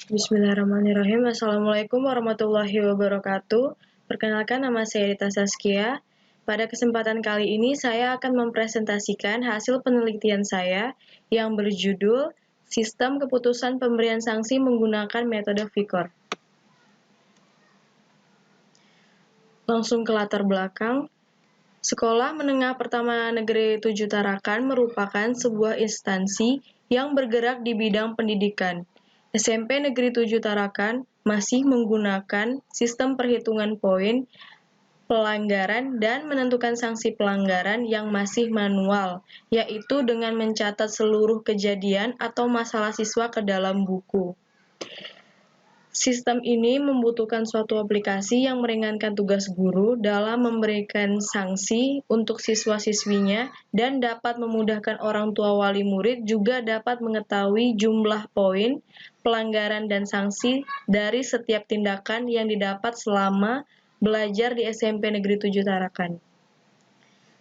Bismillahirrahmanirrahim. Assalamualaikum warahmatullahi wabarakatuh. Perkenalkan, nama saya Rita Saskia. Pada kesempatan kali ini saya akan mempresentasikan hasil penelitian saya yang berjudul Sistem Keputusan Pemberian Sanksi Menggunakan Metode Vikor. Langsung ke latar belakang. Sekolah Menengah Pertama Negeri 7 Tarakan merupakan sebuah instansi yang bergerak di bidang pendidikan. SMP Negeri 7 Tarakan masih menggunakan sistem perhitungan poin pelanggaran dan menentukan sanksi pelanggaran yang masih manual, yaitu dengan mencatat seluruh kejadian atau masalah siswa ke dalam buku. Sistem ini membutuhkan suatu aplikasi yang meringankan tugas guru dalam memberikan sanksi untuk siswa-siswinya dan dapat memudahkan orang tua wali murid juga dapat mengetahui jumlah poin, pelanggaran, dan sanksi dari setiap tindakan yang didapat selama belajar di SMP Negeri 7 Tarakan.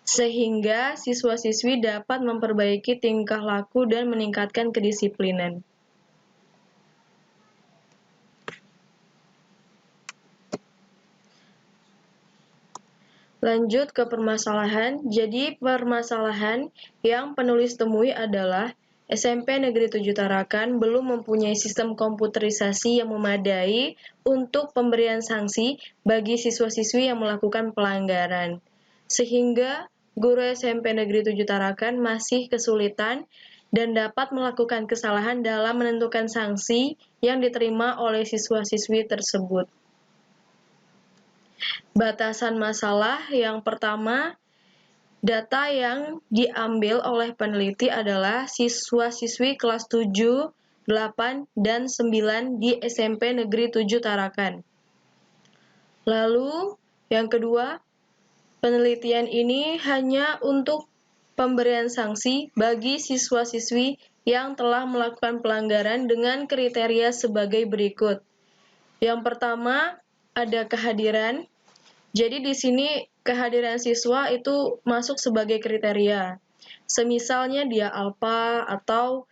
Sehingga siswa-siswi dapat memperbaiki tingkah laku dan meningkatkan kedisiplinan. Lanjut ke permasalahan. Jadi permasalahan yang penulis temui adalah SMP Negeri 7 Tarakan belum mempunyai sistem komputerisasi yang memadai untuk pemberian sanksi bagi siswa-siswi yang melakukan pelanggaran. Sehingga guru SMP Negeri 7 Tarakan masih kesulitan dan dapat melakukan kesalahan dalam menentukan sanksi yang diterima oleh siswa-siswi tersebut. Batasan masalah yang pertama, data yang diambil oleh peneliti adalah siswa-siswi kelas 7, 8, dan 9 di SMP Negeri 7 Tarakan. Lalu, yang kedua, penelitian ini hanya untuk pemberian sanksi bagi siswa-siswi yang telah melakukan pelanggaran dengan kriteria sebagai berikut. Yang pertama, ada kehadiran. Jadi di sini kehadiran siswa itu masuk sebagai kriteria. Semisalnya dia alpa atau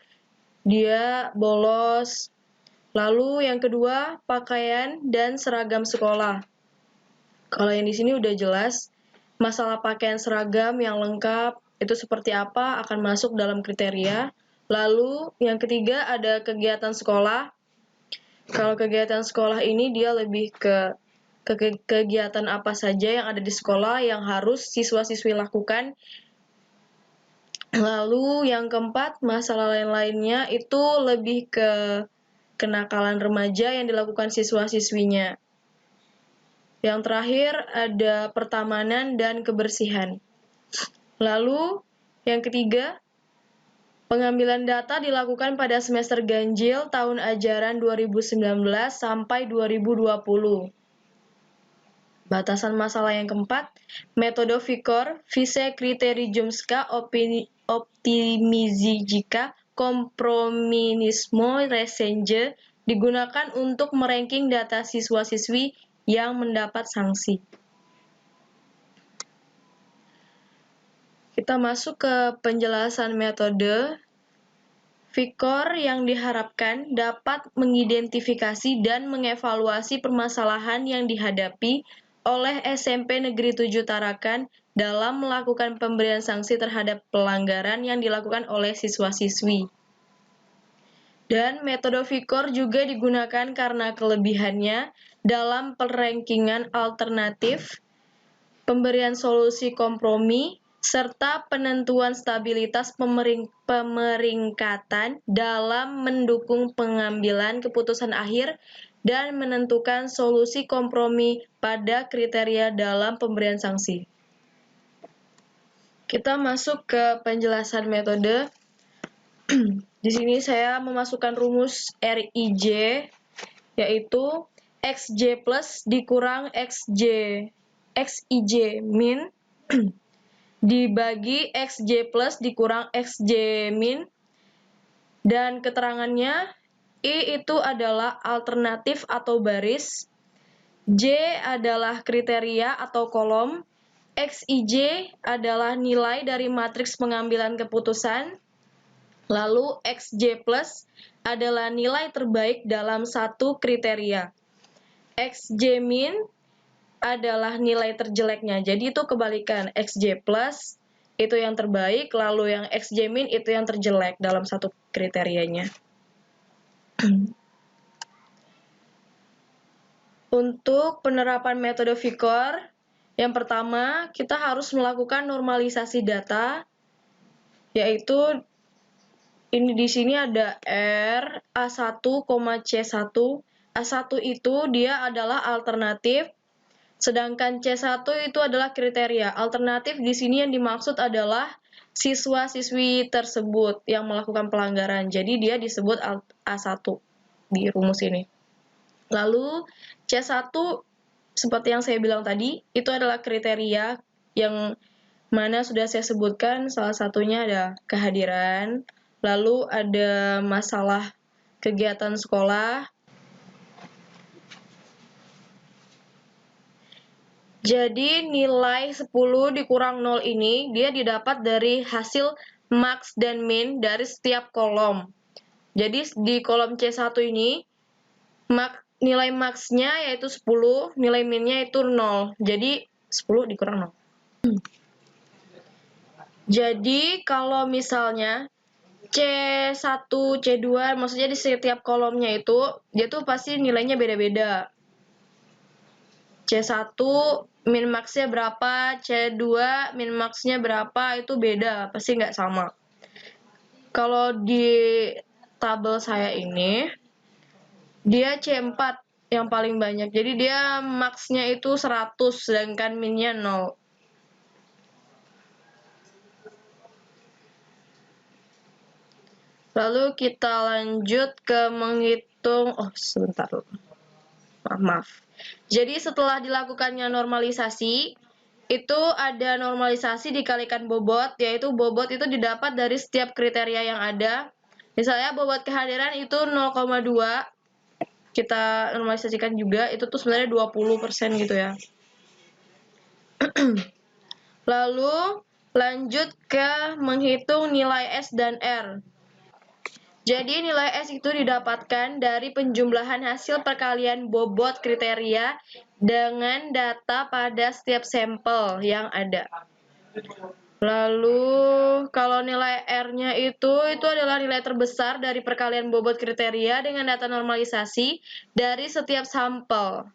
dia bolos. Lalu yang kedua, pakaian dan seragam sekolah. Kalau yang di sini udah jelas, masalah pakaian seragam yang lengkap itu seperti apa akan masuk dalam kriteria. Lalu yang ketiga ada kegiatan sekolah. Kalau kegiatan sekolah ini dia lebih ke kegiatan apa saja yang ada di sekolah yang harus siswa-siswi lakukan. Lalu yang keempat, masalah lain-lainnya itu lebih ke kenakalan remaja yang dilakukan siswa-siswinya. Yang terakhir ada pertamanan dan kebersihan. Lalu yang ketiga, pengambilan data dilakukan pada semester ganjil tahun ajaran 2019 sampai 2020. Batasan masalah yang keempat, metode Vikor, Vise Kriteriumska Optimizijika Komprominismo Resenje digunakan untuk meranking data siswa-siswi yang mendapat sanksi. Kita masuk ke penjelasan metode. Vikor yang diharapkan dapat mengidentifikasi dan mengevaluasi permasalahan yang dihadapi oleh SMP Negeri 7 Tarakan dalam melakukan pemberian sanksi terhadap pelanggaran yang dilakukan oleh siswa-siswi. Dan metode Vikor juga digunakan karena kelebihannya dalam perankingan alternatif, pemberian solusi kompromi, serta penentuan stabilitas pemeringkatan dalam mendukung pengambilan keputusan akhir dan menentukan solusi kompromi pada kriteria dalam pemberian sanksi. Kita masuk ke penjelasan metode. Di sini saya memasukkan rumus RIJ, yaitu XJ plus dikurang XIJ min dibagi XJ plus dikurang XJ min, dan keterangannya I itu adalah alternatif atau baris, J adalah kriteria atau kolom, XIJ adalah nilai dari matriks pengambilan keputusan, Lalu XJ plus adalah nilai terbaik dalam satu kriteria. XJ min adalah nilai terjeleknya. Jadi itu kebalikan. XJ plus itu yang terbaik, lalu yang XJ min itu yang terjelek dalam satu kriterianya. Untuk penerapan metode VIKOR, yang pertama kita harus melakukan normalisasi data, yaitu ini di sini ada R, A1, C1. A1 itu dia adalah alternatif, sedangkan C1 itu adalah kriteria. Alternatif di sini yang dimaksud adalah siswa-siswi tersebut yang melakukan pelanggaran. Jadi dia disebut A1 di rumus ini. Lalu C1 seperti yang saya bilang tadi, itu adalah kriteria yang mana sudah saya sebutkan, salah satunya ada kehadiran, lalu ada masalah kegiatan sekolah. Jadi nilai 10 dikurang 0 ini dia didapat dari hasil max dan min dari setiap kolom. Jadi di kolom C1 ini nilai max-nya yaitu 10, nilai min-nya itu 0. Jadi 10 dikurang 0. Jadi kalau misalnya C1, C2, maksudnya di setiap kolomnya itu, dia tuh pasti nilainya beda-beda. C1 min max-nya berapa, C2 min max-nya berapa, itu beda, pasti nggak sama. Kalau di tabel saya ini, dia C4 yang paling banyak. Jadi dia max-nya itu 100, sedangkan min-nya 0. Lalu kita lanjut ke menghitung, sebentar. Maaf. Jadi setelah dilakukannya normalisasi, itu ada normalisasi dikalikan bobot, yaitu bobot itu didapat dari setiap kriteria yang ada. Misalnya bobot kehadiran itu 0,2, kita normalisasikan juga, itu tuh sebenarnya 20% gitu ya. Lalu lanjut ke menghitung nilai S dan R. Jadi nilai S itu didapatkan dari penjumlahan hasil perkalian bobot kriteria dengan data pada setiap sampel yang ada. Lalu kalau nilai R-nya itu adalah nilai terbesar dari perkalian bobot kriteria dengan data normalisasi dari setiap sampel.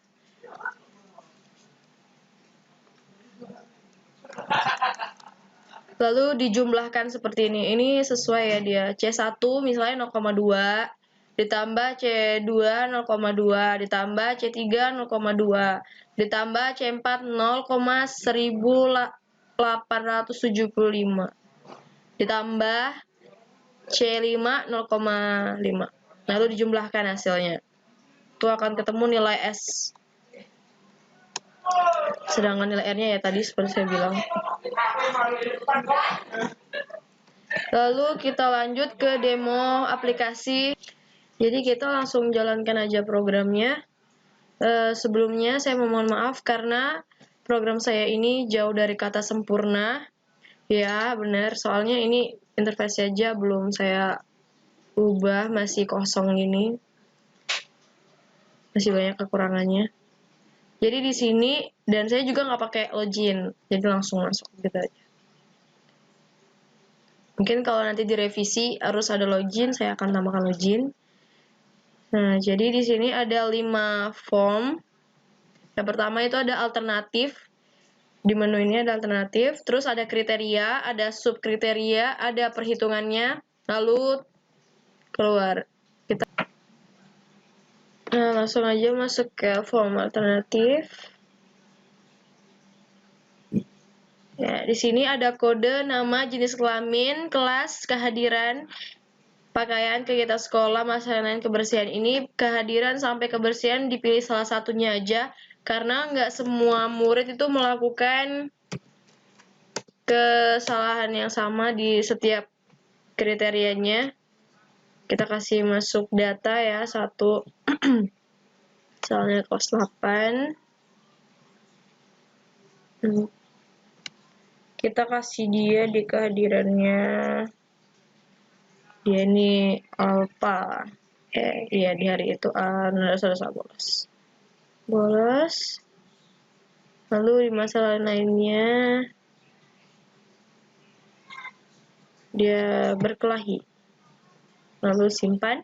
Lalu dijumlahkan seperti ini. Ini sesuai ya dia. C1 misalnya 0,2, ditambah C2 0,2, ditambah C3 0,2, ditambah C4 0,1875, ditambah C5 0,5. Lalu dijumlahkan hasilnya. Itu akan ketemu nilai S. Sedangkan nilai R-nya ya tadi seperti saya bilang. Lalu kita lanjut ke demo aplikasi. Jadi kita langsung jalankan aja programnya. Sebelumnya saya memohon maaf karena program saya ini jauh dari kata sempurna. Ya benar, soalnya ini interface aja belum saya ubah, masih kosong gini. Masih banyak kekurangannya. Jadi di sini, dan saya juga nggak pakai login, jadi langsung masuk gitu aja. Mungkin kalau nanti direvisi harus ada login, saya akan tambahkan login. Nah, jadi di sini ada 5 form. Yang pertama itu ada alternatif. Di menu ini ada alternatif, terus ada kriteria, ada subkriteria, ada perhitungannya, lalu keluar. Nah, langsung aja masuk ke form alternatif. Ya, di sini ada kode, nama, jenis kelamin, kelas, kehadiran, pakaian, kegiatan sekolah, masa lain, kebersihan. Ini kehadiran sampai kebersihan dipilih salah satunya aja, karena nggak semua murid itu melakukan kesalahan yang sama di setiap kriterianya. Kita kasih masuk data ya, 1. Misalnya kelas 8. Kita kasih dia di kehadirannya Dia ini alpha. Iya di hari itu A bolos. Lalu di masalah lainnya dia berkelahi. Lalu simpan.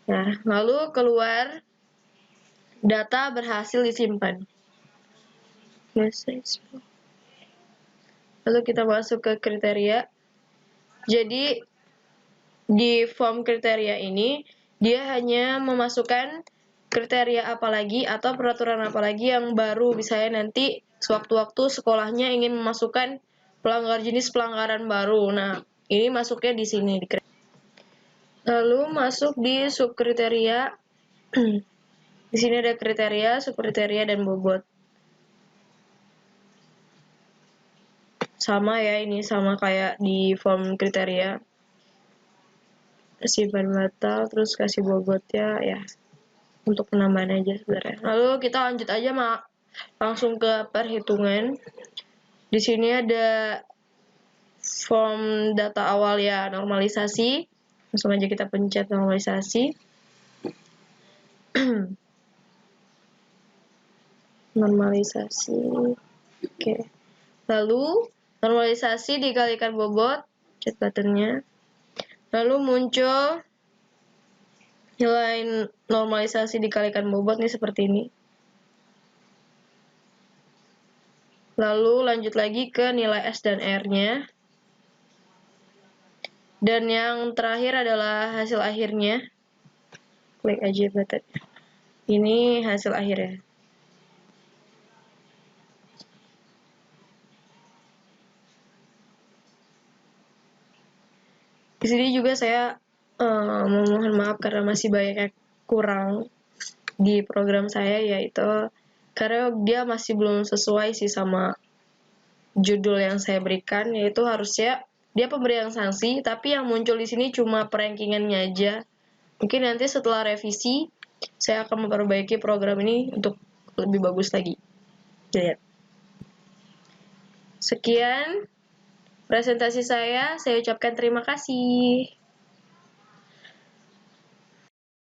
Nah, lalu keluar data berhasil disimpan. Lalu kita masuk ke kriteria. Jadi di form kriteria ini dia hanya memasukkan kriteria apa lagi atau peraturan apa lagi yang baru, misalnya nanti sewaktu-waktu sekolahnya ingin memasukkan jenis pelanggaran baru. Nah, ini masuknya di sini. Lalu masuk di subkriteria. Di sini ada kriteria, subkriteria, dan bobot. Sama ya, ini sama kayak di form kriteria. Simpan batal, terus kasih bobotnya ya untuk penambahan aja sebenarnya. Lalu kita lanjut aja langsung ke perhitungan. Di sini ada form data awal ya, normalisasi. Langsung aja kita pencet normalisasi. Normalisasi. Oke. Lalu normalisasi dikalikan bobot, pencet buttonnya. Lalu muncul nilai normalisasi dikalikan bobot nih seperti ini. Lalu lanjut lagi ke nilai S dan R-nya. Dan yang terakhir adalah hasil akhirnya. Klik aja button. Ini hasil akhirnya. Di sini juga saya memohon maaf karena masih banyak yang kurang di program saya, yaitu karena dia masih belum sesuai sih sama judul yang saya berikan, yaitu harusnya dia pemberian sanksi, tapi yang muncul di sini cuma perankingannya aja. Mungkin nanti setelah revisi saya akan memperbaiki program ini untuk lebih bagus lagi. Lihat. Sekian presentasi saya ucapkan terima kasih.